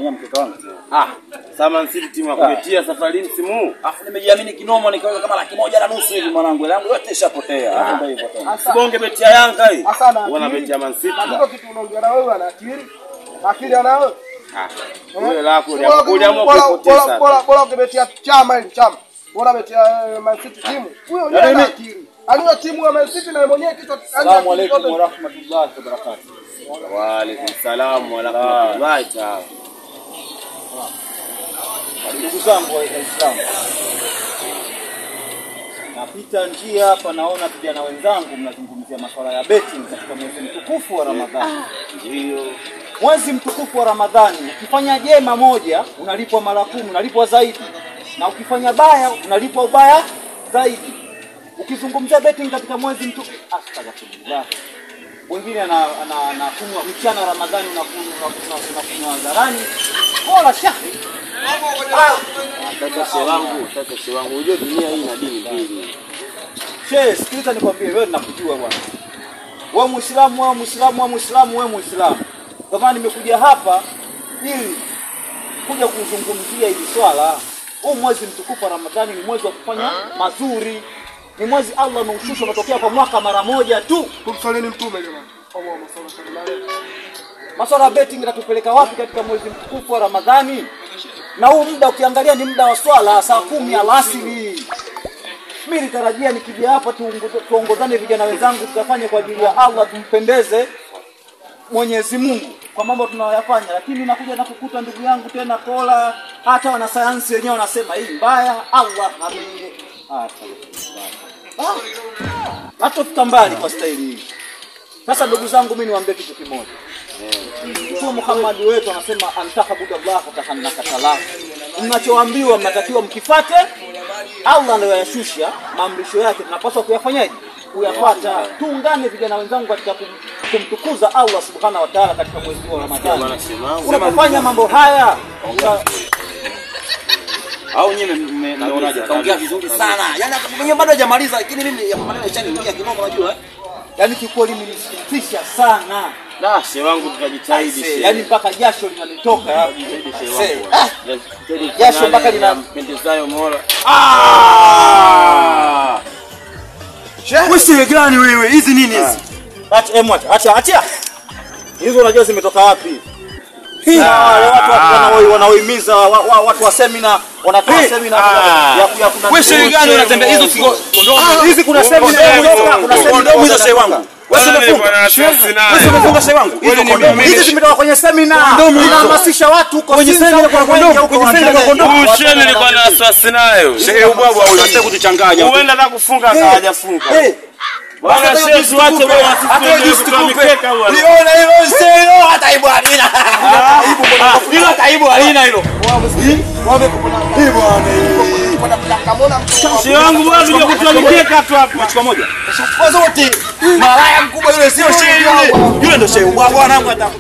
Mimi mtoto wangu. Sama City timu ya kubetia safari msimu. Afu nimejiamini kinoma nikaweka kama 1.5 hivi mwanangu. Yangu yote ishapotea. Hapo ndio hivyo tena. Sibonge betia Yanga hii. Wana betia Man City. Ndio kitu unaongea na wewe ana akili. Akili anao. Wewe lako uliamua kupoteza. Bora ungebetia chama hili chama. Bora betia Man City timu. Huyo yeye ana akili. Aliyo timu ya Man City na mwenyewe kitu. Asalamu alaykum wa rahmatullahi wa barakatuh. Wa alaykum salaam wa rahmatullahi ta'ala. Ndugu zangu wa Islam. Napita njia hapa naona vijana wenzangu mnazungumzia masuala ya betting katika mwezi mtukufu wa Ramadhani. Ndio. Mwezi mtukufu wa Ramadhani, ukifanya jema moja unalipwa mara 10, unalipwa zaidi. Na ukifanya baya unalipwa ubaya zaidi. Ukizungumzia betting katika mwezi mtukufu, astaghfirullah. Wengine anakunywa mchana Ramadhani unakunywa hadharani. Bora shafi. Sasa shewangu, unajua dunia hii ina dini mbili. Sikiliza nikwambie wewe ninakujua bwana. Wewe Muislamu, wewe Muislamu, wewe Muislamu. Kwa maana nimekuja hapa ili kuja kuzungumzia hili swala. Huu mwezi mtukufu wa Ramadhani ni mwezi wa kufanya mazuri. Ni mwezi Allah ameushusha matokeo kwa mwaka mara moja tu. Tumsalini mtume jamani. Allah sallallahu. Masuala ya betting yanatupeleka wapi katika mwezi mtukufu wa Ramadhani? Na huu muda ukiangalia ni muda wa swala saa 10 alasiri. Mimi nitarajia nikija hapa tuongozane vijana wenzangu tutafanye kwa ajili ya Allah tumpendeze Mwenyezi Mungu kwa mambo tunayoyafanya, lakini nakuja na kukuta ndugu yangu tena kola hata wanasayansi wenyewe wanasema hii mbaya Allah amini. Hata tutambali kwa staili hii. Sasa ndugu zangu mimi niwaambie kitu kimoja. Mtume Muhammad wetu anasema antahabudallaha tahannaka salah. Mnachoambiwa mnatakiwa mkifate Allah ndio yashusha maamrisho yake, tunapaswa kuyafanyaje? Kuyafuata. Tuungane vijana wenzangu katika kumtukuza Allah subhanahu wa ta'ala katika mwezi wa Ramadhani. Unapofanya mambo haya au nyinyi mmeonaje? Kaongea vizuri sana. Yaani mwenyewe bado hajamaliza lakini mimi ya maneno yachaniingia kinoma unajua Yaani kikweli mlinisikitisha sana. Na shewangu tutajitahidi. Yaani mpaka jasho linanitoka hapo. Jasho mpaka linampendezayo Mola. Wewe gani wewe? Hizi nini hizi? Acha. Hizo unajua zimetoka wapi? Watu wanaohimiza watu wa seminar, wanatoa seminar ya kuna. Wewe gani unatembea hizo siko hizi kuna seminar hizo shehe wangu. Wewe umefunga shehe wangu. Hizi zimetoka kwenye seminar. Inahamasisha watu huko kwenye seminar kwa kondomu. Shehe nilikuwa na wasiwasi nayo. Shehe ubwabwa huyo anataka kutuchanganya. Uenda na kufunga hajafunga. Bwana shehe wache wewe asisi tukupe. Niona hilo sio hata ibu alina. Hilo hata ibu alina hilo. Shehe wangu bwana ndio kutuanikeka tu hapo. Chukua moja. Chukua zote. Malaya mkubwa yule sio shehe yule. Yule ndio shehe wangu hata